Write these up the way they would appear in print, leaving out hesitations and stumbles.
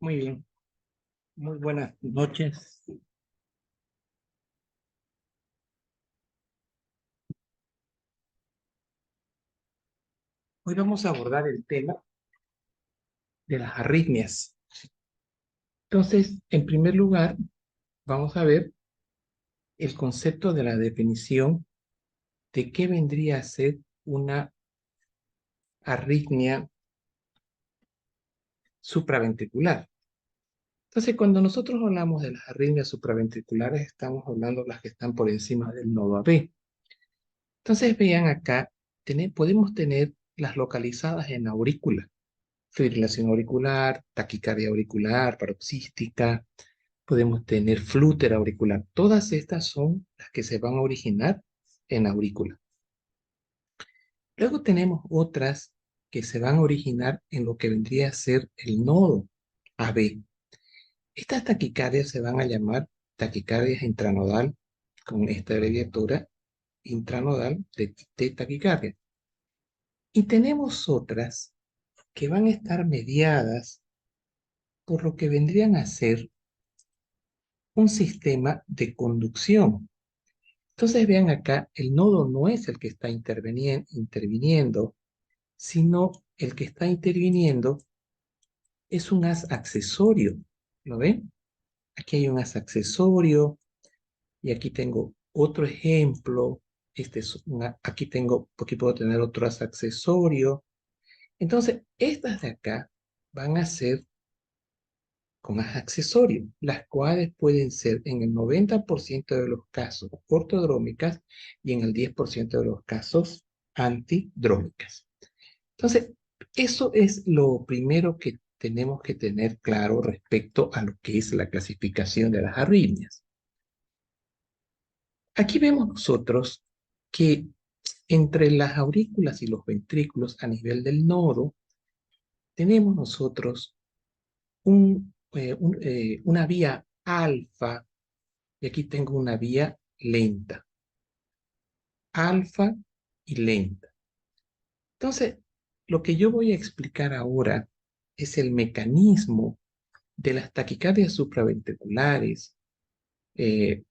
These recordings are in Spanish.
Muy bien, muy buenas noches. Hoy vamos a abordar el tema de las arritmias. Entonces, en primer lugar, vamos a ver el concepto de la definición de qué vendría a ser una arritmia supraventricular. Entonces, cuando nosotros hablamos de las arritmias supraventriculares, estamos hablando de las que están por encima del nodo AB. Entonces, vean acá, podemos tener las localizadas en aurícula, fibrilación auricular, taquicardia auricular, paroxística. Podemos tener flúter auricular. Todas estas son las que se van a originar en aurícula. Luego tenemos otras que se van a originar en lo que vendría a ser el nodo AB. Estas taquicardias se van a llamar taquicardias intranodal, con esta abreviatura intranodal de taquicardia. Y tenemos otras que van a estar mediadas por lo que vendrían a ser un sistema de conducción. Entonces vean acá, el nodo no es el que está interviniendo, sino el que está interviniendo es un haz accesorio. ¿Lo ven? Aquí hay un haz accesorio y aquí tengo otro ejemplo. Aquí puedo tener otro haz accesorio. Entonces, estas de acá van a ser con haz accesorio, las cuales pueden ser en el 90% de los casos ortodrómicas y en el 10% de los casos antidrómicas. Entonces, eso es lo primero que tenemos que tener claro respecto a lo que es la clasificación de las arritmias. Aquí vemos nosotros que entre las aurículas y los ventrículos a nivel del nodo, tenemos nosotros una vía alfa y aquí tengo una vía lenta. Alfa y lenta. Entonces, lo que yo voy a explicar ahora es el mecanismo de las taquicardias supraventriculares eh,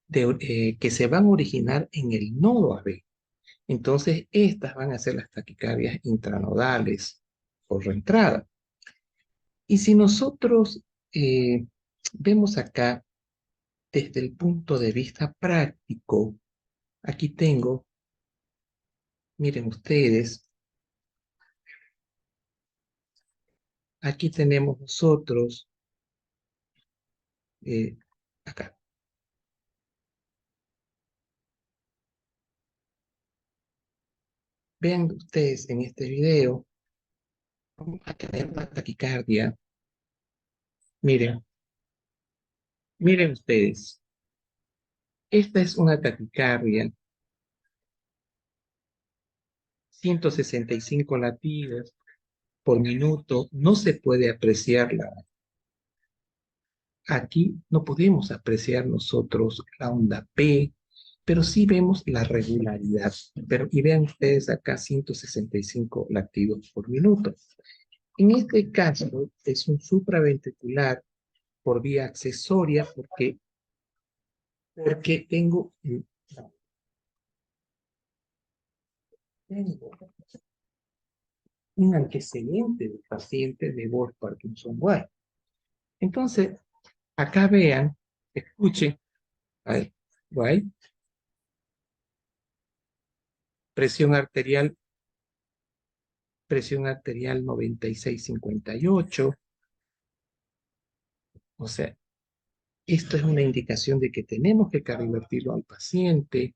que se van a originar en el nodo AB. Entonces, estas van a ser las taquicardias intranodales por reentrada. Y si nosotros vemos acá desde el punto de vista práctico, aquí tengo, miren ustedes, aquí tenemos nosotros, eh, acá, vean ustedes en este video, vamos a tener una taquicardia, miren, miren ustedes, esta es una taquicardia, 165 latidos por minuto, no se puede apreciarla. Aquí no podemos apreciar nosotros la onda P, pero sí vemos la regularidad. Y vean ustedes acá 165 latidos por minuto. En este caso es un supraventricular por vía accesoria porque tengo un antecedente del paciente de Wolff-Parkinson-White. Entonces, acá vean, escuchen, a ver, White, presión arterial, presión arterial 96/58. O sea, esto es una indicación de que tenemos que cardiovertirlo al paciente,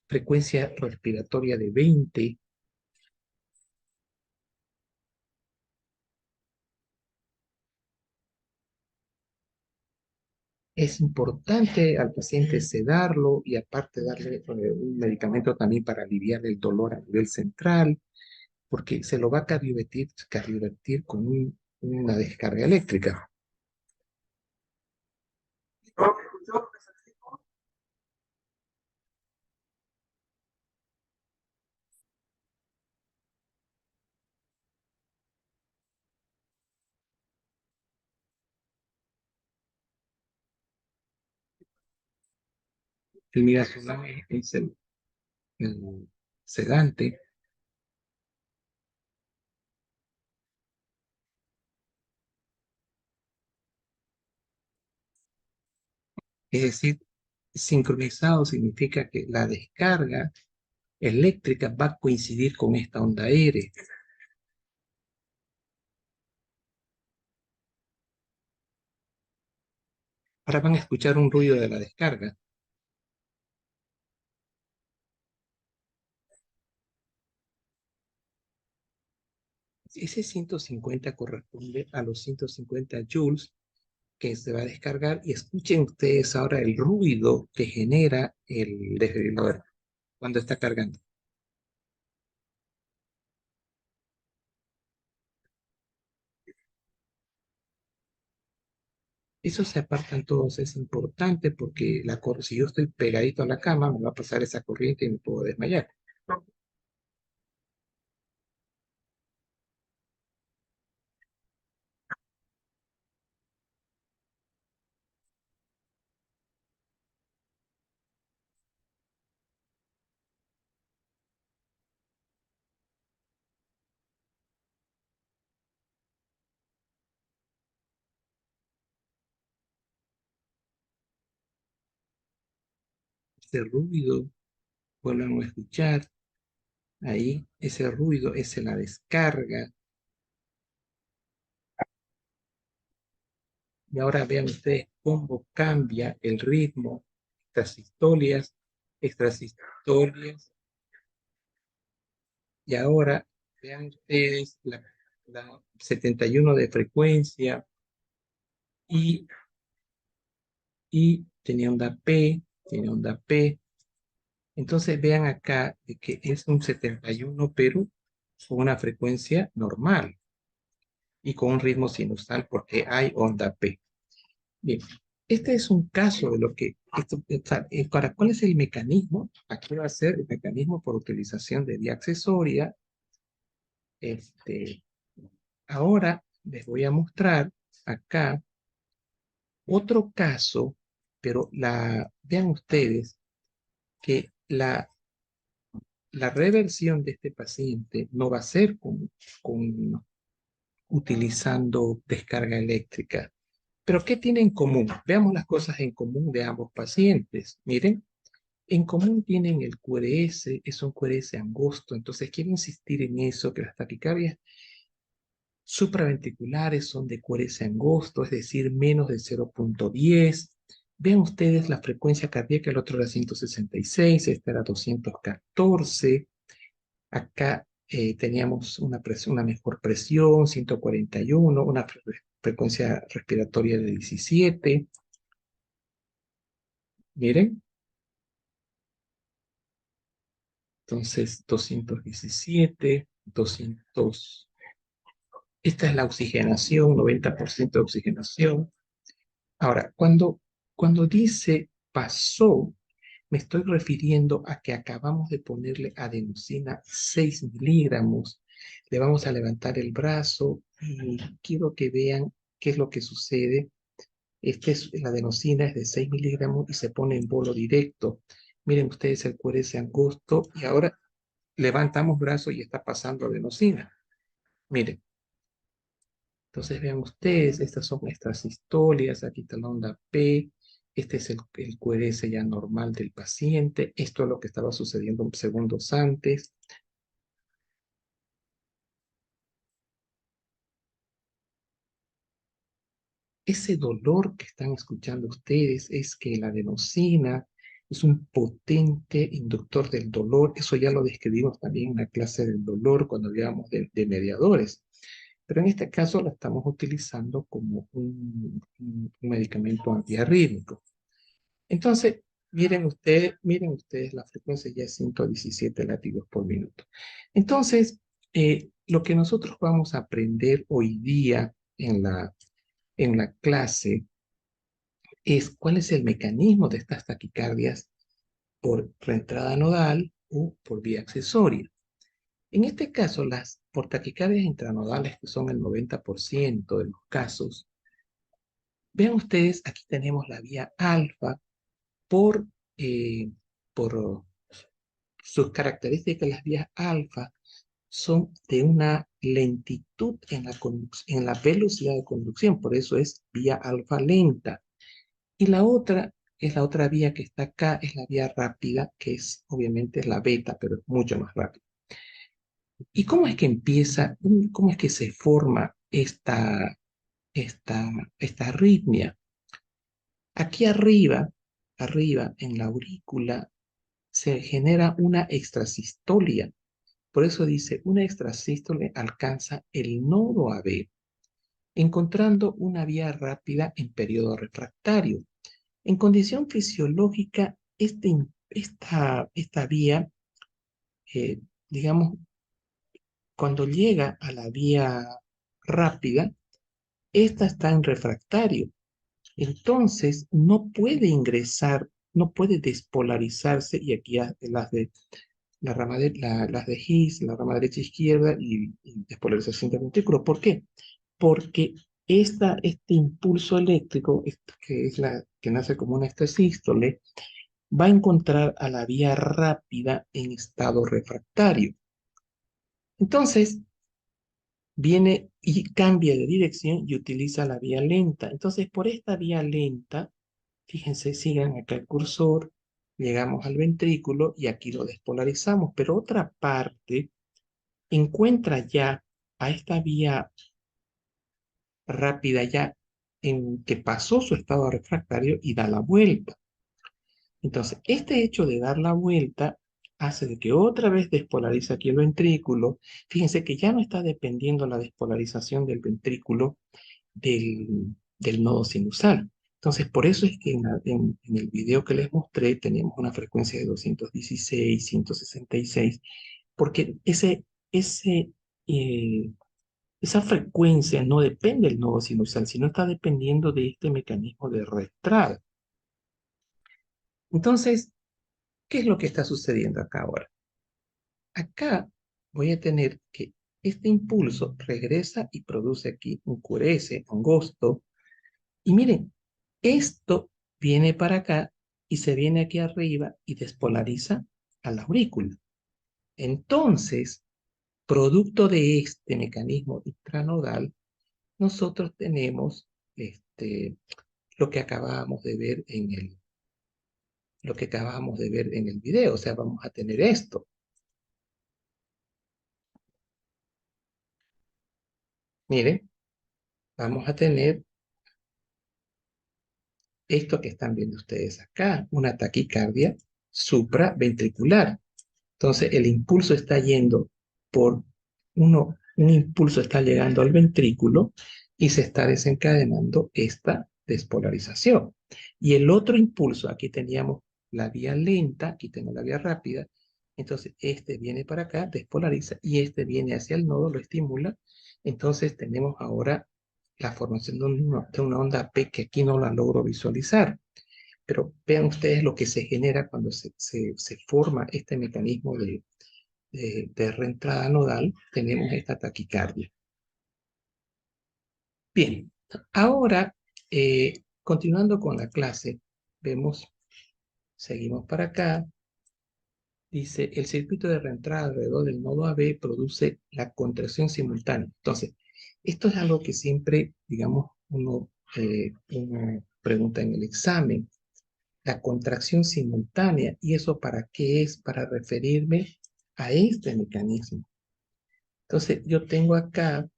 frecuencia respiratoria de 20. Es importante al paciente sedarlo y aparte darle un medicamento también para aliviar el dolor a nivel central, porque se lo va a cardiovertir con una descarga eléctrica. El midazolam es el sedante, es decir, sincronizado significa que la descarga eléctrica va a coincidir con esta onda aérea. Ahora van a escuchar un ruido de la descarga. Ese 150 corresponde a los 150 joules que se va a descargar y escuchen ustedes ahora el ruido que genera el desfibrilador cuando está cargando. Eso se apartan todos, es importante porque si yo estoy pegadito a la cama, me va a pasar esa corriente y me puedo desmayar. Ese ruido, vuelvan a escuchar ahí, ese ruido es la descarga. Y ahora vean ustedes cómo cambia el ritmo, extrasistolias, y ahora vean ustedes la 71 de frecuencia y, y tiene onda P. Entonces vean acá de que es un 71, pero con una frecuencia normal y con un ritmo sinusal porque hay onda P. Bien, este es un caso de lo que, para ¿cuál es el mecanismo? Aquí va a ser el mecanismo por utilización de vía accesoria. Este, ahora les voy a mostrar acá otro caso, pero vean ustedes que la reversión de este paciente no va a ser con utilizando descarga eléctrica. Pero ¿qué tiene en común? Veamos las cosas en común de ambos pacientes. Miren, en común tienen el QRS, es un QRS angosto, entonces quiero insistir en eso, que las taquicardias supraventriculares son de QRS angosto, es decir, menos de 0,10. Vean ustedes la frecuencia cardíaca, el otro era 166, esta era 214. Acá teníamos una mejor presión, 141, una frecuencia respiratoria de 17. Miren, entonces 217, 200. Esta es la oxigenación, 90% de oxigenación. Ahora, cuando dice pasó, me estoy refiriendo a que acabamos de ponerle adenosina 6 miligramos. Le vamos a levantar el brazo y quiero que vean qué es lo que sucede. La adenosina es de 6 miligramos y se pone en bolo directo. Miren ustedes el QRS angosto y ahora levantamos brazo y está pasando adenosina. Miren, entonces vean ustedes, estas son nuestras historias, aquí está la onda P, este es el QRS ya normal del paciente, esto es lo que estaba sucediendo segundos antes. Ese dolor que están escuchando ustedes es que la adenosina es un potente inductor del dolor, eso ya lo describimos también en la clase del dolor cuando hablábamos de mediadores. Pero en este caso la estamos utilizando como un medicamento antiarrítmico. Entonces, miren ustedes, la frecuencia ya es 117 latidos por minuto. Entonces, lo que nosotros vamos a aprender hoy día en la clase es cuál es el mecanismo de estas taquicardias por reentrada nodal o por vía accesoria. En este caso, las por taquicardias intranodales, que son el 90% de los casos, vean ustedes, aquí tenemos la vía alfa por eh, por sus características, las vías alfa son de una lentitud en en la velocidad de conducción, por eso es vía alfa lenta. Y la otra es la otra vía que está acá, es la vía rápida, que es obviamente la beta, pero es mucho más rápida. ¿Y cómo es que empieza, cómo es que se forma esta, esta arritmia? Aquí arriba en la aurícula, se genera una extrasistolia. Por eso dice, una extrasístole alcanza el nodo AB, encontrando una vía rápida en periodo refractario. En condición fisiológica, esta vía, eh, digamos, cuando llega a la vía rápida, esta está en refractario. Entonces, no puede ingresar, no puede despolarizarse, y aquí las de la rama las de His, la rama derecha e izquierda y despolarización del ventrículo. ¿Por qué? Porque este impulso eléctrico, que es la que nace como una sístole, va a encontrar a la vía rápida en estado refractario. Entonces, viene y cambia de dirección y utiliza la vía lenta. Entonces, por esta vía lenta, fíjense, sigan acá el cursor, llegamos al ventrículo y aquí lo despolarizamos, pero otra parte encuentra ya a esta vía rápida ya en que pasó su estado refractario y da la vuelta. Entonces, este hecho de dar la vuelta hace de que otra vez despolarice aquí el ventrículo. Fíjense que ya no está dependiendo la despolarización del ventrículo del nodo sinusal. Entonces, por eso es que en el video que les mostré tenemos una frecuencia de 216, 166, porque eh, esa frecuencia no depende del nodo sinusal, sino está dependiendo de este mecanismo de arrastrado. Entonces, ¿qué es lo que está sucediendo acá ahora? Acá voy a tener que este impulso regresa y produce aquí un QRS angosto. Y miren, esto viene para acá y se viene aquí arriba y despolariza a la aurícula. Entonces, producto de este mecanismo intranodal, nosotros tenemos lo que acabábamos de ver lo que acabábamos de ver en el video. O sea, vamos a tener esto. Miren, vamos a tener esto que están viendo ustedes acá, una taquicardia supraventricular. Entonces, el impulso está yendo por un impulso está llegando al ventrículo y se está desencadenando esta despolarización. Y el otro impulso, aquí teníamos la vía lenta, aquí tengo la vía rápida, entonces este viene para acá, despolariza, y este viene hacia el nodo, lo estimula. Entonces tenemos ahora la formación de una onda P que aquí no la logro visualizar. Pero vean ustedes lo que se genera cuando se forma este mecanismo de reentrada nodal, tenemos esta taquicardia. Bien, ahora, continuando con la clase, seguimos para acá, dice, el circuito de reentrada alrededor del nodo AB produce la contracción simultánea. Entonces, esto es algo que siempre, digamos, uno pregunta en el examen. La contracción simultánea. ¿Y eso para qué es? Para referirme a este mecanismo. Entonces, yo tengo acá,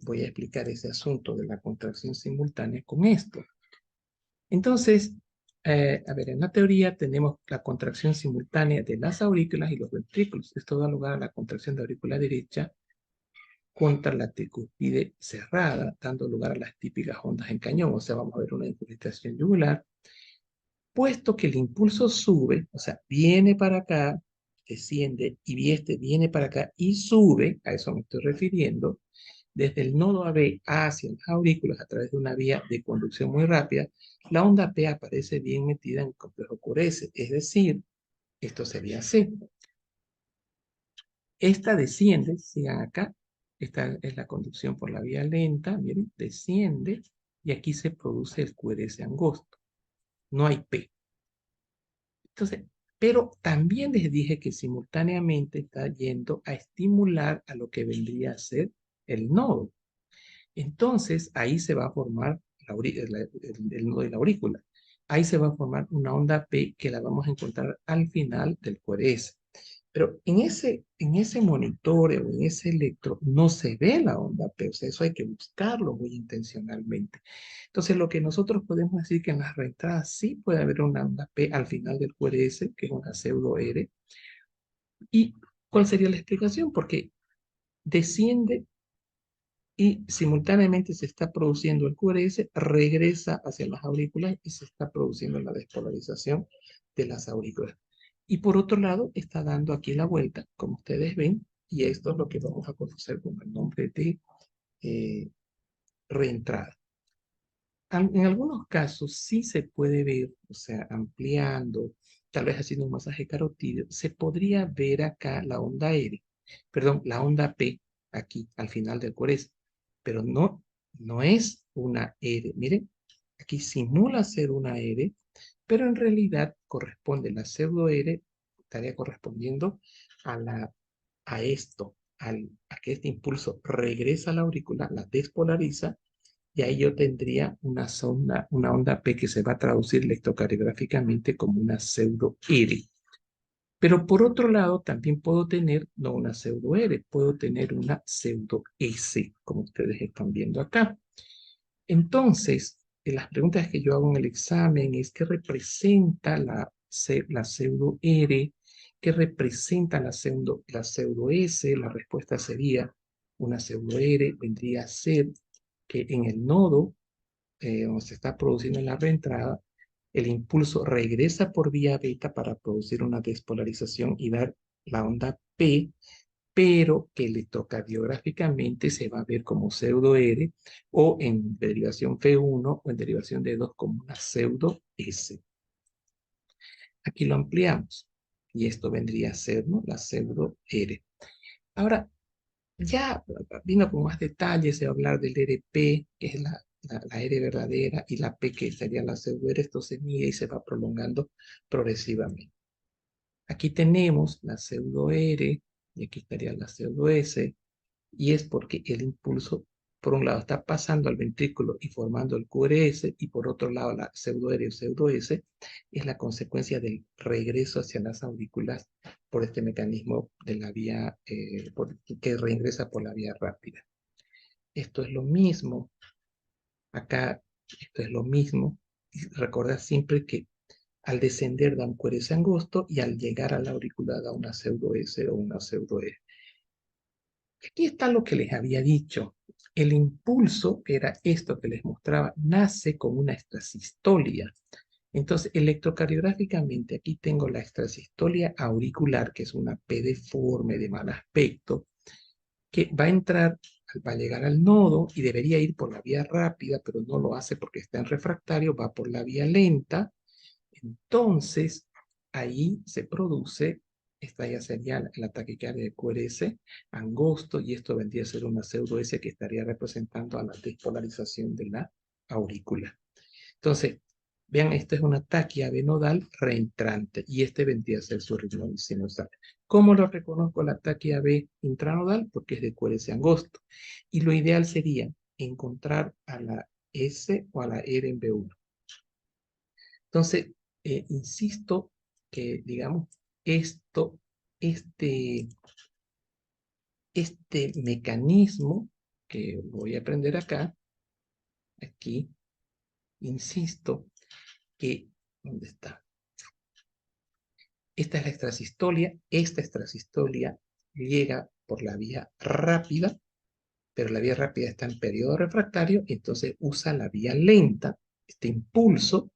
voy a explicar ese asunto de la contracción simultánea con esto. Entonces, a ver, en la teoría tenemos la contracción simultánea de las aurículas y los ventrículos. Esto da lugar a la contracción de aurícula derecha contra la tricúspide cerrada, dando lugar a las típicas ondas en cañón. O sea, vamos a ver una infiltración yugular. Puesto que el impulso sube, o sea, viene para acá, desciende, y este viene para acá y sube, a eso me estoy refiriendo, desde el nodo AB hacia las aurículas a través de una vía de conducción muy rápida, la onda P aparece bien metida en el complejo QRS, es decir, esto sería C. Esta desciende, sigan acá, esta es la conducción por la vía lenta, miren, desciende, y aquí se produce el QRS angosto. No hay P. Entonces, pero también les dije que simultáneamente está yendo a estimular a lo que vendría a ser el nodo. Entonces, ahí se va a formar el nodo de la aurícula. Ahí se va a formar una onda P que la vamos a encontrar al final del QRS. Pero en ese monitoreo, en ese electro, no se ve la onda P, o sea, eso hay que buscarlo muy intencionalmente. Entonces, lo que nosotros podemos decir que en las reentradas sí puede haber una onda P al final del QRS, que es una pseudo R. ¿Y cuál sería la explicación? Porque desciende y simultáneamente se está produciendo el QRS, regresa hacia las aurículas y se está produciendo la despolarización de las aurículas. Y por otro lado, está dando aquí la vuelta, como ustedes ven, y esto es lo que vamos a conocer con el nombre de eh, reentrada. En algunos casos sí se puede ver, o sea, ampliando, tal vez haciendo un masaje carotídeo, se podría ver acá la onda R, perdón, la onda P, aquí al final del QRS, pero no es una R. Miren, aquí simula ser una R, pero en realidad corresponde la pseudo R, estaría correspondiendo a, a esto, a que este impulso regresa a la aurícula, la despolariza, y ahí yo tendría una onda P que se va a traducir electrocardiográficamente como una pseudo R. Pero por otro lado, también puedo tener no una pseudo R, puedo tener una pseudo S, como ustedes están viendo acá. Entonces, las preguntas que yo hago en el examen es qué representa la pseudo R, qué representa la pseudo S. La respuesta sería una pseudo R, vendría a ser que en el nodo donde se está produciendo la reentrada, el impulso regresa por vía beta para producir una despolarización y dar la onda P, pero que electrocardiográficamente se va a ver como pseudo R o en derivación F1 o en derivación D2 como una pseudo S. Aquí lo ampliamos y esto vendría a ser, ¿no?, la pseudo R. Ahora, ya vino con más detalles de hablar del RP, que es la R verdadera, y la P, que sería la pseudo R. Esto se mide y se va prolongando progresivamente. Aquí tenemos la pseudo R, y aquí estaría la pseudo S, y es porque el impulso, por un lado, está pasando al ventrículo y formando el QRS, y por otro lado, la pseudo R o pseudo S es la consecuencia del regreso hacia las aurículas por este mecanismo de la vía, que reingresa por la vía rápida. Esto es lo mismo, acá esto es lo mismo, y recordad siempre que al descender da un QRS angosto y al llegar a la aurícula da una pseudo S o una pseudo E. Aquí está lo que les había dicho. El impulso, que era esto que les mostraba, nace con una extrasistolia. Entonces, electrocardiográficamente, aquí tengo la extrasistolia auricular, que es una P deforme de mal aspecto, que va a entrar, va a llegar al nodo y debería ir por la vía rápida, pero no lo hace porque está en refractario, va por la vía lenta. Entonces, ahí se produce, esta ya sería la taquicardia de QRS angosto, y esto vendría a ser una pseudo S que estaría representando a la despolarización de la aurícula. Entonces, vean, esta es una taquia nodal reentrante y este vendría a ser su ritmo sinusal. ¿Cómo lo reconozco la taquia B intranodal? Porque es de QRS angosto. Y lo ideal sería encontrar a la S o a la R en B1. Entonces, insisto que, digamos, esto, este, este mecanismo que voy a aprender acá, aquí, insisto que, ¿dónde está? Esta es la extrasistolia. Esta extrasistolia llega por la vía rápida, pero la vía rápida está en periodo refractario, entonces usa la vía lenta, este impulso.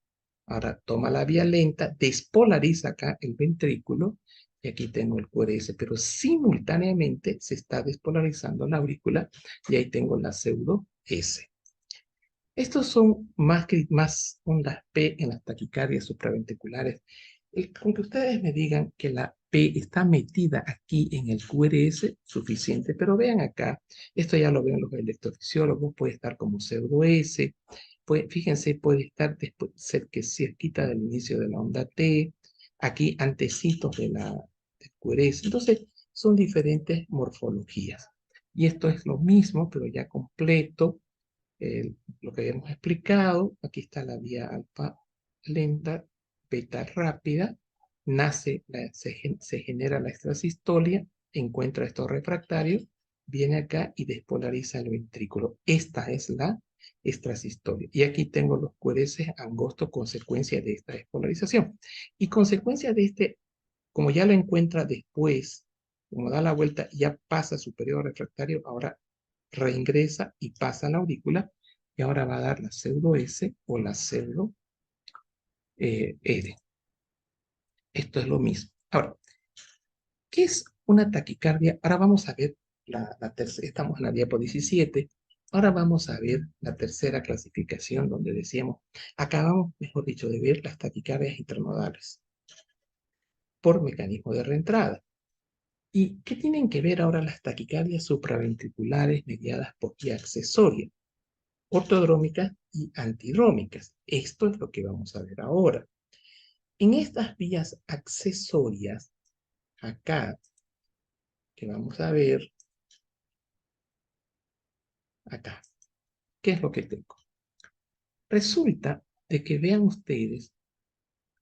Ahora toma la vía lenta, despolariza acá el ventrículo, y aquí tengo el QRS, pero simultáneamente se está despolarizando la aurícula, y ahí tengo la pseudo S. Estos son más ondas P en las taquicardias supraventriculares. Con que ustedes me digan que la P está metida aquí en el QRS, suficiente, pero vean acá, esto ya lo ven los electrofisiólogos, puede estar como pseudo S, fíjense, puede estar después, cerquita del inicio de la onda T, aquí antecitos del QRS. Entonces, son diferentes morfologías. Y esto es lo mismo, pero ya completo, lo que habíamos explicado. Aquí está la vía alfa lenta, beta rápida, se genera la extrasistolia, encuentra estos refractarios, viene acá y despolariza el ventrículo. Esta es la extrasistolia. Y aquí tengo los QRS angostos, consecuencia de esta despolarización. Y consecuencia de este, como ya lo encuentra después, como da la vuelta, ya pasa su periodo refractario, ahora reingresa y pasa a la aurícula, y ahora va a dar la pseudo S o la pseudo R. Esto es lo mismo. Ahora, ¿qué es una taquicardia? Ahora vamos a ver la tercera, estamos en la diapo 17. Ahora vamos a ver la tercera clasificación donde decíamos, acabamos, mejor dicho, de ver las taquicardias intranodales por mecanismo de reentrada. ¿Y qué tienen que ver ahora las taquicardias supraventriculares mediadas por vía accesoria, ortodrómicas y antidrómicas? Esto es lo que vamos a ver ahora. En estas vías accesorias, acá, que vamos a ver, acá, ¿qué es lo que tengo? Resulta de que vean ustedes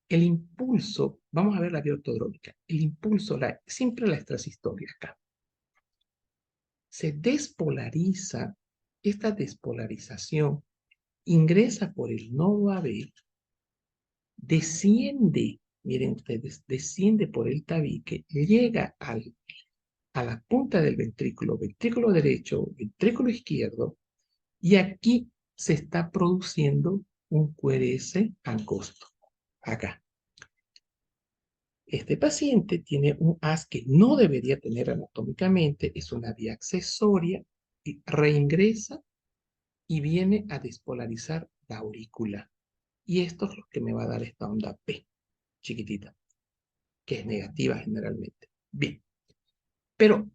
el impulso, vamos a ver la vía ortodrómica, el impulso, siempre la extrasistolia acá, se despolariza, esta despolarización ingresa por el nodo AB, desciende, miren ustedes, desciende por el tabique, llega a la punta del ventrículo, ventrículo derecho, ventrículo izquierdo, y aquí se está produciendo un QRS angosto, acá. Este paciente tiene un haz que no debería tener anatómicamente, es una vía accesoria, y reingresa y viene a despolarizar la aurícula. Y esto es lo que me va a dar esta onda P, chiquitita, que es negativa generalmente. Bien, pero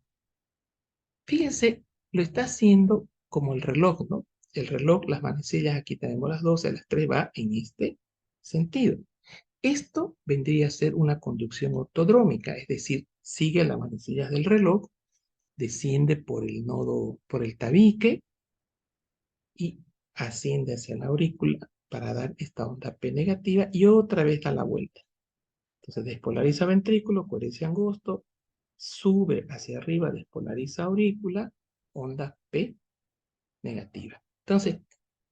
fíjense, lo está haciendo como el reloj, ¿no? El reloj, las manecillas, aquí tenemos las 12, las 3 va en este sentido. Esto vendría a ser una conducción ortodrómica, es decir, sigue las manecillas del reloj, desciende por el nodo, por el tabique y asciende hacia la aurícula para dar esta onda P negativa y otra vez da la vuelta. Entonces despolariza ventrículo, coherencia angosto, sube hacia arriba, despolariza aurícula, onda P negativa. Entonces,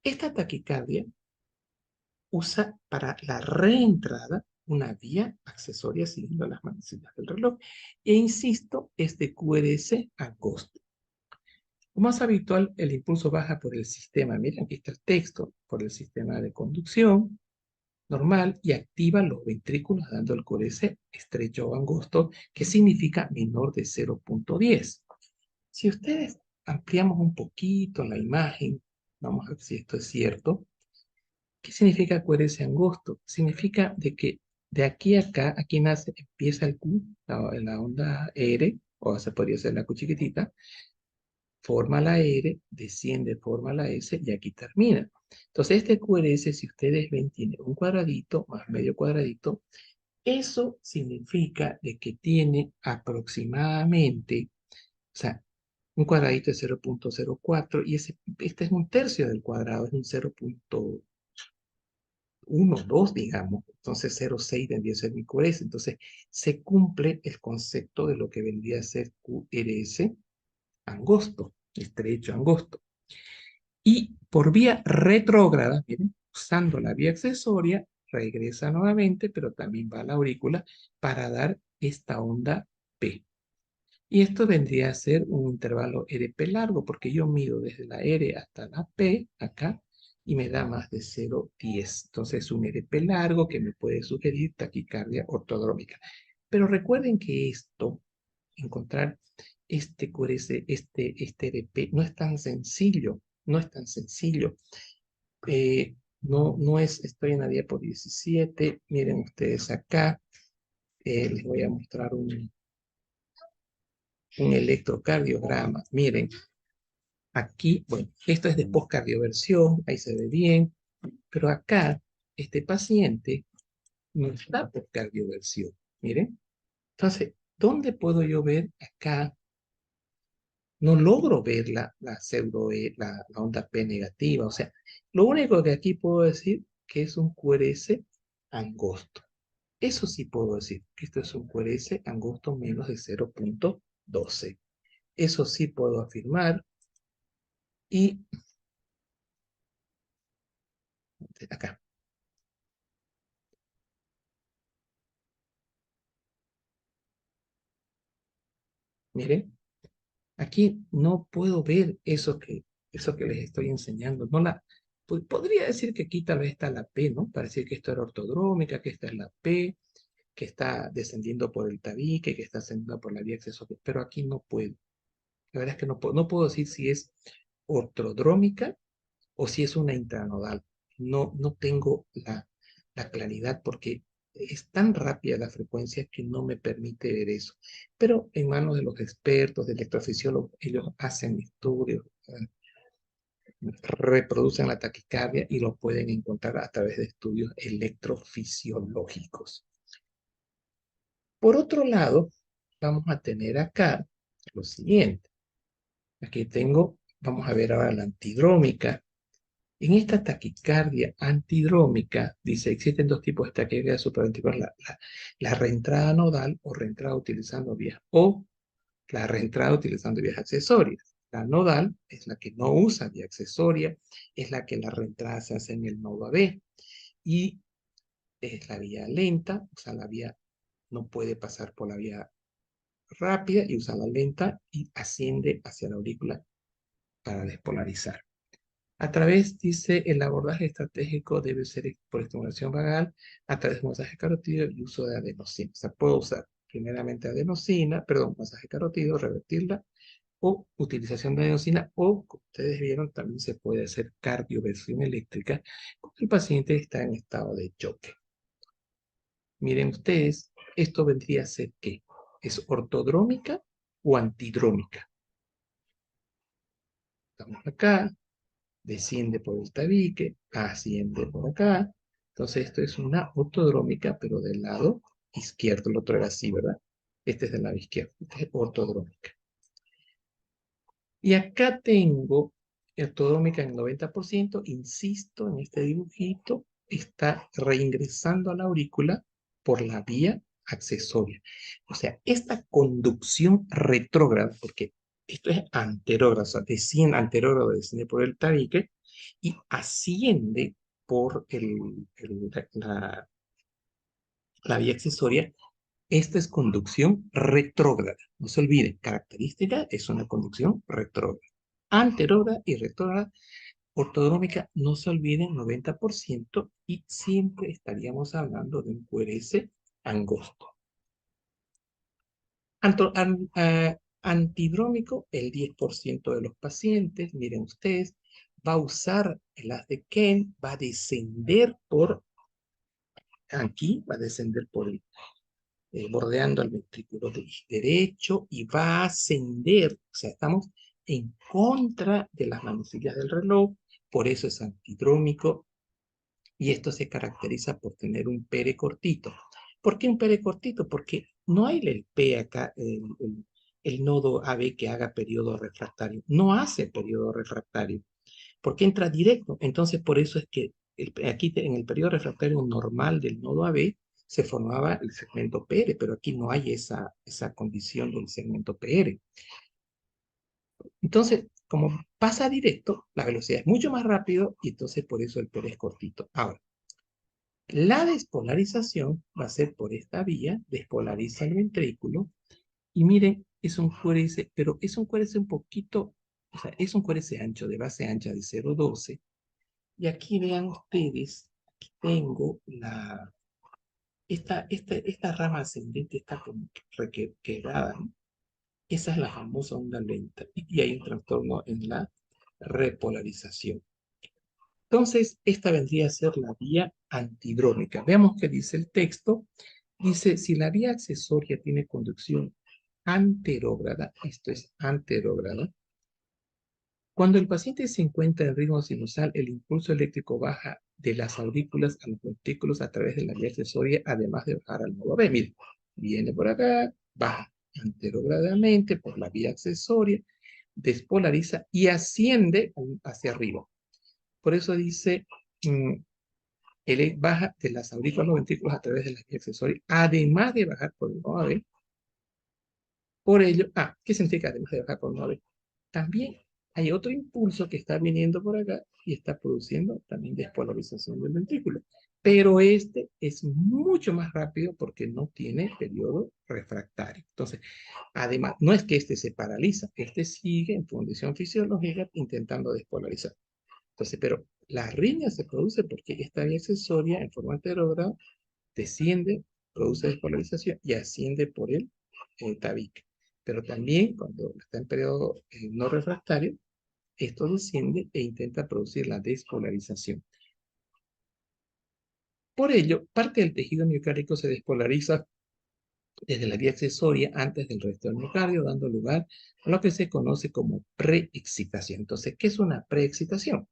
esta taquicardia usa para la reentrada una vía accesoria siguiendo las manecillas del reloj. E insisto, es de QRS angosto. Como es habitual, el impulso baja por el sistema, miren, aquí está el texto, por el sistema de conducción normal y activa los ventrículos dando el QRS estrecho o angosto, que significa menor de 0.10. Si ustedes ampliamos un poquito la imagen, vamos a ver si esto es cierto. ¿Qué significa QRS angosto? Significa de que de aquí a acá, aquí nace, empieza el Q, la onda R, o se podría ser la Q chiquitita, forma la R, desciende, forma la S y aquí termina. Entonces este QRS, si ustedes ven, tiene un cuadradito más medio cuadradito. Eso significa de que tiene aproximadamente, o sea, un cuadradito de 0.04 y este es un tercio del cuadrado, es un 0.1, 2, digamos. Entonces 0.6 vendría a ser mi QRS. Entonces se cumple el concepto de lo que vendría a ser QRS angosto, estrecho angosto. Y por vía retrógrada, miren, usando la vía accesoria, regresa nuevamente, pero también va a la aurícula para dar esta onda P. Y esto vendría a ser un intervalo RP largo, porque yo mido desde la R hasta la P, acá, y me da más de 0.10. Entonces, un RP largo que me puede sugerir taquicardia ortodrómica. Pero recuerden que esto, encontrar este QRS, este RP, no es tan sencillo, no es tan sencillo. No es, estoy en la diapo 17, miren ustedes acá, les voy a mostrar un electrocardiograma. Miren, aquí, bueno, esto es de postcardioversión, ahí se ve bien, pero acá, este paciente no está por cardioversión. Miren. Entonces, ¿dónde puedo yo ver acá? No logro ver la pseudo la onda P negativa. O sea, lo único que aquí puedo decir que es un QRS angosto. Eso sí puedo decir, que esto es un QRS angosto menos de 0,12. Eso sí puedo afirmar. Y acá, miren, aquí no puedo ver eso que les estoy enseñando. No podría decir que aquí tal vez está la P, ¿no? Para decir que esto era ortodrómica, que esta es la P, que está descendiendo por el tabique, que está ascendiendo por la vía accesoria, pero aquí no puedo. La verdad es que no puedo decir si es ortodrómica o si es una intranodal. No tengo la claridad porque es tan rápida la frecuencia que no me permite ver eso. Pero en manos de los expertos, de electrofisiólogos, ellos hacen estudios, reproducen la taquicardia y lo pueden encontrar a través de estudios electrofisiológicos. Por otro lado, vamos a tener acá lo siguiente. Aquí tengo, vamos a ver ahora la antidrómica. En esta taquicardia antidrómica, dice, existen dos tipos de taquicardia supraventricular, la reentrada nodal o reentrada utilizando vías, o la reentrada utilizando vías accesorias. La nodal es la que no usa vía accesoria, es la que la reentrada se hace en el nodo AB, y es la vía lenta, o sea, la vía no puede pasar por la vía rápida y usa la lenta y asciende hacia la aurícula para despolarizar. A través, dice, el abordaje estratégico debe ser por estimulación vagal, a través de masaje carotido y uso de adenosina. O sea, puedo usar primeramente adenosina, perdón, masaje carotido, revertirla, o utilización de adenosina, o, como ustedes vieron, también se puede hacer cardioversión eléctrica cuando el paciente está en estado de choque. Miren ustedes, esto vendría a ser ¿qué? ¿Es ortodrómica o antidrómica? Estamos acá, desciende por el tabique, asciende por acá. Entonces esto es una ortodrómica, pero del lado izquierdo. El otro era así, ¿verdad? Este es del lado izquierdo. Este es ortodrómica. Y acá tengo ortodrómica en 90%. Insisto en este dibujito. Está reingresando a la aurícula por la vía accesoria. O sea, esta conducción retrógrada, porque esto es anterógrado, o sea, desciende, anterógrado desciende por el tabique y asciende por la vía accesoria. Esta es conducción retrógrada. No se olviden, característica es una conducción retrógrada. Anterógrada y retrógrada. Ortodrómica, no se olviden, 90% y siempre estaríamos hablando de un QRS angosto. Antidrómico, el 10% de los pacientes, miren ustedes, va a usar el haz de Kent, va a descender por aquí, va a descender por bordeando el ventrículo derecho y va a ascender, o sea, estamos en contra de las manecillas del reloj, por eso es antidrómico, y esto se caracteriza por tener un pere cortito. ¿Por qué un pere cortito? Porque no hay el P acá, el nodo AB que haga periodo refractario. No hace periodo refractario, porque entra directo. Entonces, por eso es que aquí en el periodo refractario normal del nodo AB se formaba el segmento PR, pero aquí no hay esa condición del segmento PR. Entonces, como pasa directo, la velocidad es mucho más rápido y entonces por eso el PR es cortito. Ahora, la despolarización va a ser por esta vía, despolariza el ventrículo y miren, es un QRS, pero es un QRS un poquito, o sea, es un QRS ancho, de base ancha de 0,12. Y aquí vean ustedes, aquí tengo esta rama ascendente está como quebrada, ¿no? Esa es la famosa onda lenta y hay un trastorno en la repolarización. Entonces, esta vendría a ser la vía antidrómica. Veamos qué dice el texto. Dice, si la vía accesoria tiene conducción anterógrada, esto es anterógrada, cuando el paciente se encuentra en ritmo sinusal, el impulso eléctrico baja de las aurículas a los ventrículos a través de la vía accesoria, además de bajar al nodo B. Mire, viene por acá, baja anterogradamente por la vía accesoria, despolariza y asciende hacia arriba. Por eso dice, él baja de las aurículas a los ventrículos a través de la vía accesoria, además de bajar por el nodo B. Por ello, ¿qué significa además de bajar por el nodo B? También hay otro impulso que está viniendo por acá y está produciendo también despolarización del ventrículo. Pero este es mucho más rápido porque no tiene periodo refractario. Entonces, además, no es que este se paraliza, este sigue en condición fisiológica intentando despolarizar. Entonces, pero la arritmia se produce porque esta vía accesoria en forma anterograda desciende, produce despolarización y asciende por el tabique. Pero también cuando está en periodo no refractario, esto desciende e intenta producir la despolarización. Por ello, parte del tejido miocárdico se despolariza desde la vía accesoria antes del resto del miocardio, dando lugar a lo que se conoce como preexcitación. Entonces, ¿qué es una preexcitación?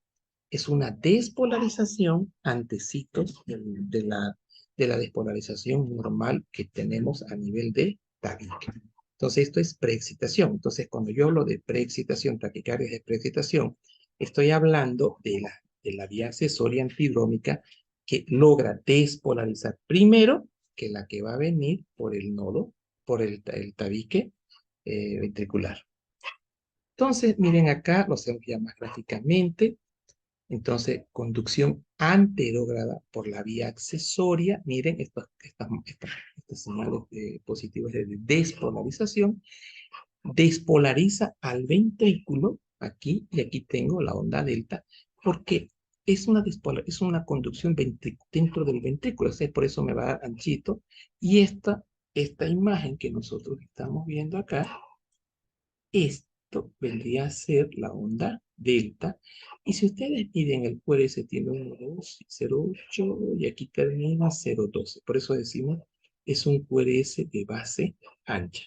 Es una despolarización antecitos de la despolarización normal que tenemos a nivel de tabique. Entonces, esto es preexcitación. Entonces, cuando yo hablo de preexcitación, taquicardia de preexcitación, estoy hablando de la vía accesoria antidrómica que logra despolarizar primero que la que va a venir por el nodo, por el tabique ventricular. Entonces, miren acá, lo hacemos ya más gráficamente. Entonces, conducción anterógrada por la vía accesoria. Miren estas señales positivas de despolarización. Despolariza al ventrículo, aquí, y aquí tengo la onda delta, porque es una conducción dentro del ventrículo, por eso me va a dar anchito. Y esta imagen que nosotros estamos viendo acá, esto vendría a ser la onda delta. Y si ustedes miden el QRS, tiene 1,2, 0,8 y aquí termina 0,12. Por eso decimos, es un QRS de base ancha.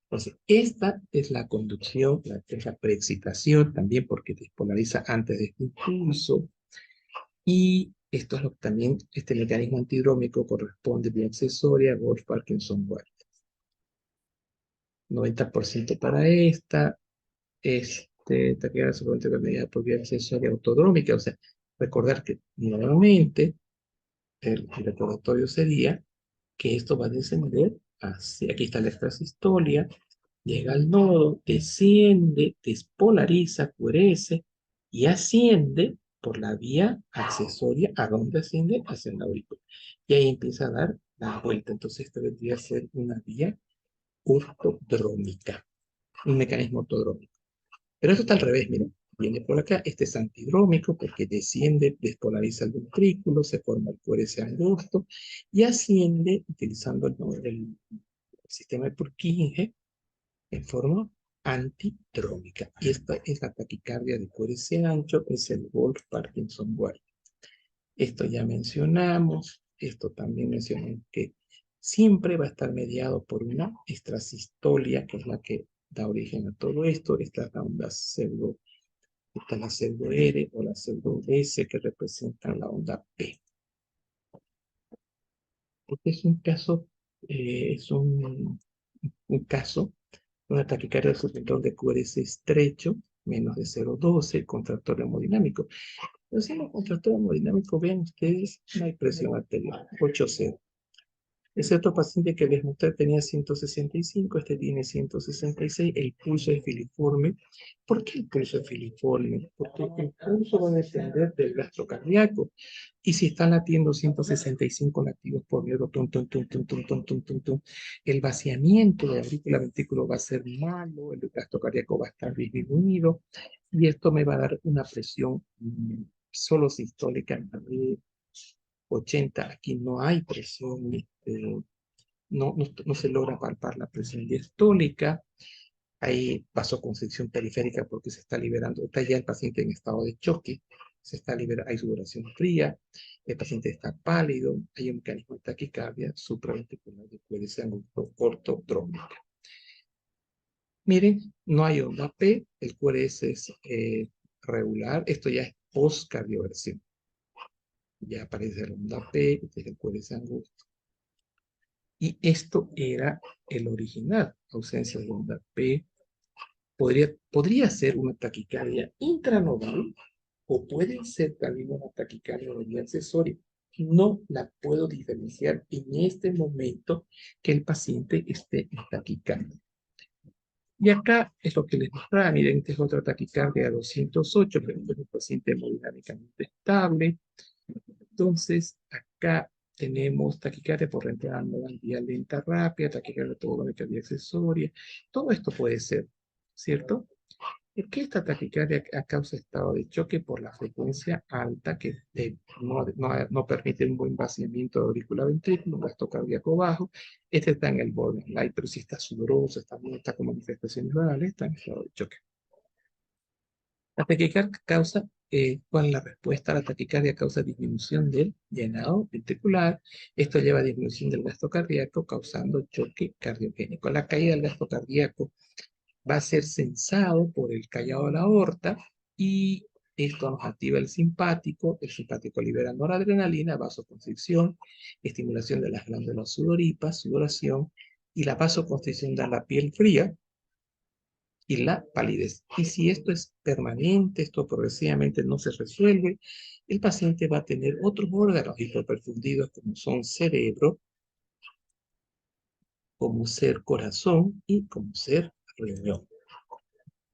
Entonces, esta es la conducción, es la preexcitación también porque despolariza antes de este impulso. Y esto es lo que también, este mecanismo antidrómico corresponde vía accesoria, Wolff-Parkinson-White. 90% para esta, taqueada solamente medida por vía accesoria autodrómica. O sea, recordar que nuevamente el recordatorio sería que esto va a descender hacia, aquí está la extrasistolia, llega al nodo, desciende, despolariza, QRS y asciende por la vía accesoria. ¿A dónde asciende? Hacia el aurícula. Y ahí empieza a dar la vuelta. Entonces, esto vendría a ser una vía ortodrómica, un mecanismo ortodrómico. Pero esto está al revés, miren. Viene por acá, este es antidrómico porque desciende, despolariza el ventrículo, se forma el QRS angosto y asciende utilizando el sistema de Purkinje en forma antidrómica. Y esta es la taquicardia de QRS ancho, es el Wolff-Parkinson-White. Esto ya mencionamos, esto también mencionamos que siempre va a estar mediado por una extrasistolia, que es la que da origen a todo esto. Esta es la onda pseudo, esta es la pseudo R o la pseudo S que representan la onda P. Este es un caso, un caso de una taquicardia sustentor de QRS estrecho, menos de 0,12, contractor hemodinámico. Pero si no contractor hemodinámico, vean ustedes, no hay presión arterial, 8,0. Ese otro paciente que les mostré tenía 165, este tiene 166, el pulso es filiforme. ¿Por qué el pulso es filiforme? Porque el pulso va a depender del gasto cardíaco. Y si está latiendo 165 latidos por minuto, tum, tum, tum, tum, tum, tum, tum, tum, tum, el vaciamiento de aurícula ventrículo va a ser malo, el gasto cardíaco va a estar disminuido, y esto me va a dar una presión solo sistólica de 80. Aquí no hay presión, no se logra palpar la presión diastólica. Hay vasoconstricción periférica porque se está liberando, está ya el paciente en estado de choque, se está liberando, hay sudoración fría, el paciente está pálido, hay un mecanismo de taquicardia supraventricular de QRS ortodrómica. Miren, no hay onda P, el QRS es regular, esto ya es postcardioversión. Ya aparece la onda P, este es el QRS angosto. Y esto era el original, ausencia de onda P. Podría ser una taquicardia intranodal o puede ser también una taquicardia de vía accesoria. No la puedo diferenciar en este momento que el paciente esté en taquicardia. Y acá es lo que les mostraba. Miren, esta es otra taquicardia de 208, pero este es un paciente hemodinámicamente estable. Entonces, acá tenemos taquicardia por reentrada nodal vía lenta rápida, taquicardia autogónica vía accesoria. Todo esto puede ser, ¿cierto? Es que esta taquicardia causa estado de choque por la frecuencia alta que no permite un buen vaciamiento de aurícula ventrículo, un gasto cardíaco bajo. Este está en el borderline, pero si está sudoroso, está con manifestaciones orales, está en estado de choque. La taquicardia causa, ¿cuál es la respuesta? La taquicardia causa disminución del llenado ventricular. Esto lleva a disminución del gasto cardíaco, causando choque cardiogénico. La caída del gasto cardíaco va a ser sensado por el callado de la aorta y esto nos activa el simpático libera noradrenalina, vasoconstricción, estimulación de las glándulas sudoripas, sudoración y la vasoconstricción da la piel fría y la palidez. Y si esto es permanente, esto progresivamente no se resuelve, el paciente va a tener otros órganos hipoperfundidos como son cerebro, como ser corazón y como ser riñón.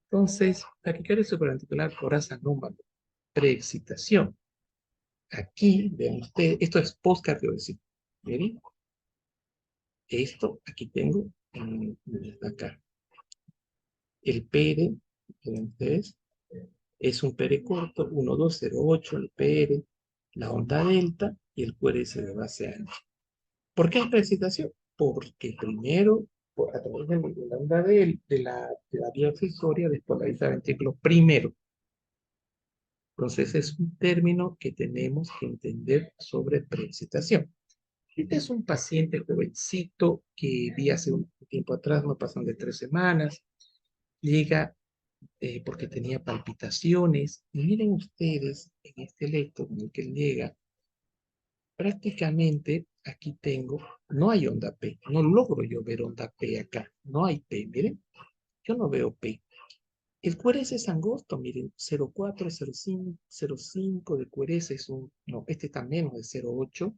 Entonces, taquicardia supraventricular coraza anómalo, preexcitación. Aquí, vean ustedes, esto es postcardiovesivo. Miren, esto aquí tengo, acá. El PR, vean ustedes, es un PR corto, 1208, el PR, la onda delta y el QRS de base ancha. ¿Por qué es preexcitación? Porque primero, a través de la onda de la vía accesoria, despolariza ventrículo primero. Entonces es un término que tenemos que entender sobre preexcitación. Este es un paciente jovencito que vi hace un tiempo atrás, no pasan de 3 semanas, llega porque tenía palpitaciones, y miren ustedes en este electro en el que él llega, prácticamente aquí tengo, no hay onda P, no logro yo ver onda P acá, no hay P, miren, yo no veo P. El QRS es angosto, miren, 0,4, 0,5, 0,5 de QRS es un, no, este está menos de 0,8,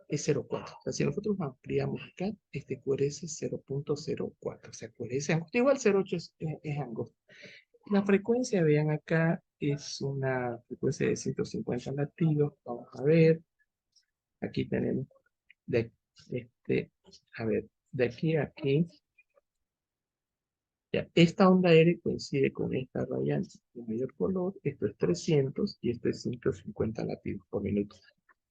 es 0,4. O sea, si nosotros ampliamos acá, este QRS es 0,04, o sea, QRS angosto, igual 0,8 es angosto. La frecuencia, vean acá, es una frecuencia de 150 latidos, vamos a ver, aquí tenemos, de, a ver, de aquí a aquí, ya, esta onda R coincide con esta radiante de mayor color, esto es 300 y esto es 150 latidos por minuto.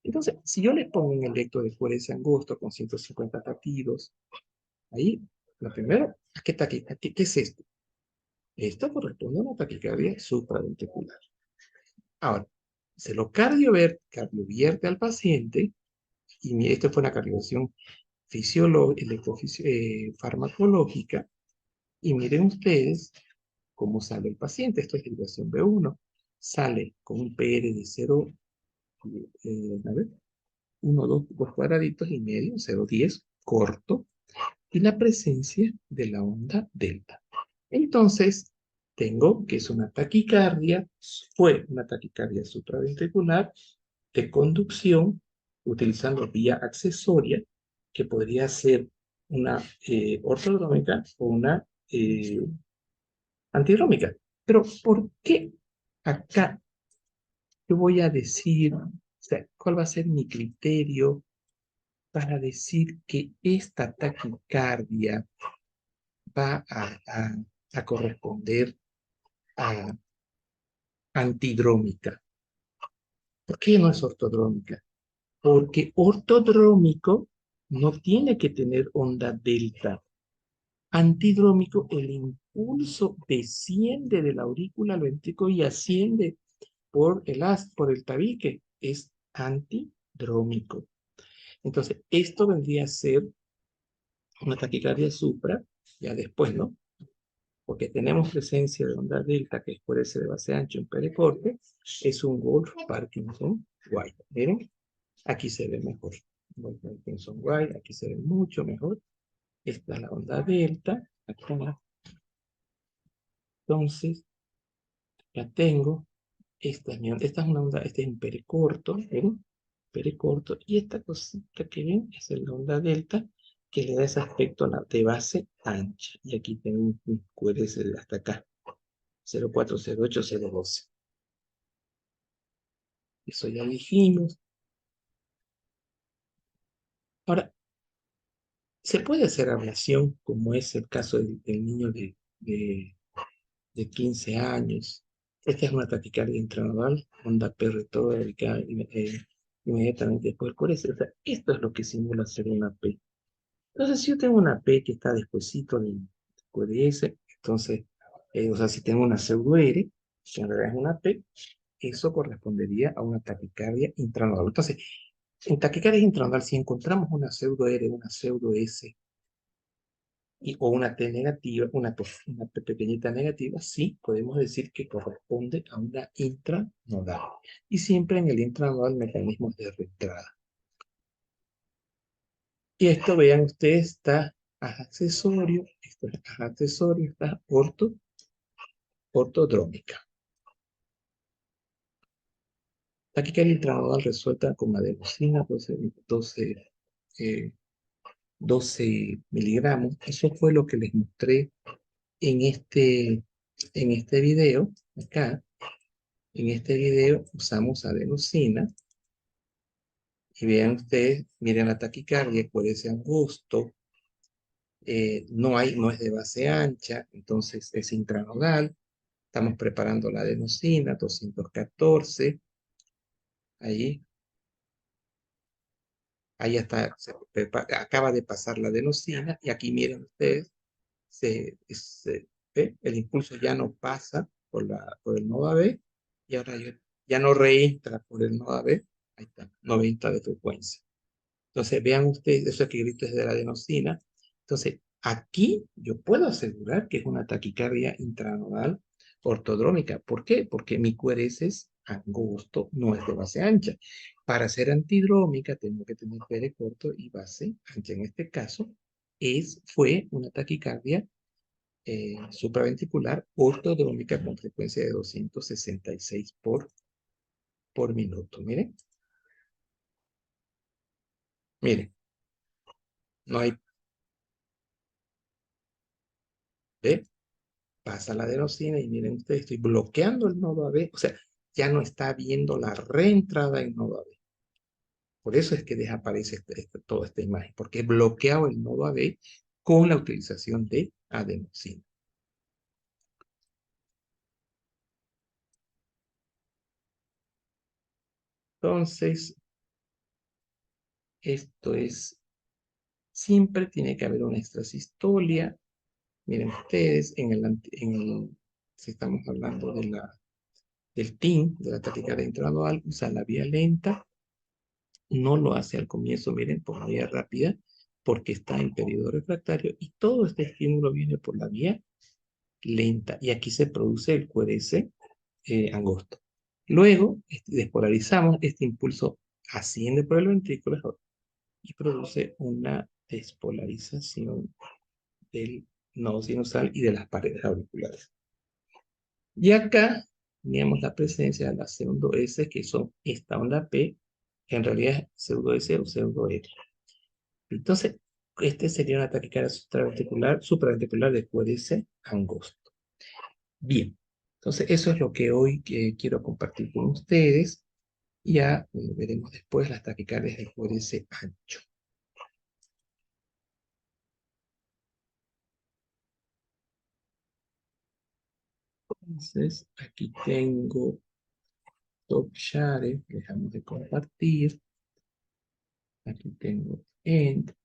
Entonces, si yo les pongo un electro de QRS angosto con 150 latidos, ahí, lo primero, ¿qué es esto? Esto corresponde a una taquicardia supraventricular. Ahora, se lo cardiovierte al paciente, y mire, esto fue una cardioversión farmacológica, y miren ustedes cómo sale el paciente. Esto es derivación B1. Sale con un PR de 0, a ver, 1, 2 cuadraditos y medio, 0,10, corto, y la presencia de la onda delta. Entonces, tengo que es una taquicardia, fue una taquicardia supraventricular de conducción utilizando vía accesoria, que podría ser una ortodrómica o una antidrómica. Pero, ¿por qué acá yo voy a decir, o sea, cuál va a ser mi criterio para decir que esta taquicardia va a corresponder a antidrómica? ¿Por qué no es ortodrómica? Porque ortodrómico no tiene que tener onda delta. Antidrómico, el impulso desciende de la aurícula al ventrículo y asciende por el tabique. Es antidrómico. Entonces, esto vendría a ser una taquicardia supra, ya después, ¿no? Porque tenemos presencia de onda delta, que es por ese de base ancho en pericorte, es un Wolff Parkinson, Y. Miren, aquí se ve mejor. Voy con el tensor Y, aquí se ve mucho mejor. Esta es la onda delta. Acá. Entonces, ya tengo. Esta es una onda, este es un pericorto, ¿ven? Pericorto. Y esta cosita que ven es la onda delta que le da ese aspecto a la de base ancha. Y aquí tengo un QRS hasta acá. 0408012. Eso ya dijimos. Ahora, se puede hacer ablación, como es el caso del niño de 15 años. Esta es una taquicardia intranodal, onda P retórica, inmediatamente después del QRS. O sea, esto es lo que simula ser una P. Entonces, si yo tengo una P que está despuesito del QRS, entonces, o sea, si tengo una pseudo R, que en realidad es una P, eso correspondería a una taquicardia intranodal. Entonces, en taquicardia intranodal, si encontramos una pseudo R, una pseudo S, o una T negativa, una T pequeñita negativa, sí podemos decir que corresponde a una intranodal. Y siempre en el intranodal mecanismos de reentrada. Y esto, vean ustedes, está accesorio, esto es accesorio, está ortodrómica. Taquicardia intranodal resuelta con adenosina, 12 miligramos. Eso fue lo que les mostré en este video, acá. En este video usamos adenosina y vean ustedes, miren la taquicardia, por ese angosto, no es de base ancha, entonces es intranodal. Estamos preparando la adenosina, 214, ahí, ahí está, acaba de pasar la adenosina y aquí miren ustedes, ¿ve? El impulso ya no pasa por el nodo AB y ahora ya no reentra por el nodo AB, ahí está, 90 de frecuencia. Entonces, vean ustedes, eso que grito es de la adenosina. Entonces, aquí yo puedo asegurar que es una taquicardia intranodal ortodrómica. ¿Por qué? Porque mi QRS es angosto, no es de base ancha. Para ser antidrómica tengo que tener pere corto y base ancha. En este caso, fue una taquicardia supraventricular ortodrómica con frecuencia de 266 por minuto. Miren, miren, no hay, ¿ve? Pasa la adenosina y miren ustedes, estoy bloqueando el nodo AB, o sea, ya no está viendo la reentrada en nodo AB. Por eso es que desaparece toda esta imagen, porque he bloqueado el nodo AB con la utilización de adenosina. Entonces, esto es, siempre tiene que haber una extrasistolia. Miren ustedes, si estamos hablando del TIN, de la taquicardia intradual, usa la vía lenta. No lo hace al comienzo, miren, por la vía rápida, porque está en periodo refractario y todo este estímulo viene por la vía lenta. Y aquí se produce el QRS angosto. Luego, despolarizamos, este impulso asciende por el ventrículo y produce una despolarización del nodo sinusal y de las paredes auriculares. Y acá teníamos la presencia de la pseudo S, que son esta onda P, que en realidad es pseudo S o pseudo R. Entonces, este sería una taquicardia supraventricular de QRS angosto. Bien, entonces eso es lo que hoy quiero compartir con ustedes. Ya veremos después las taquicardias de QRS ancho. Entonces, aquí tengo Top Share, dejamos de compartir. Aquí tengo End.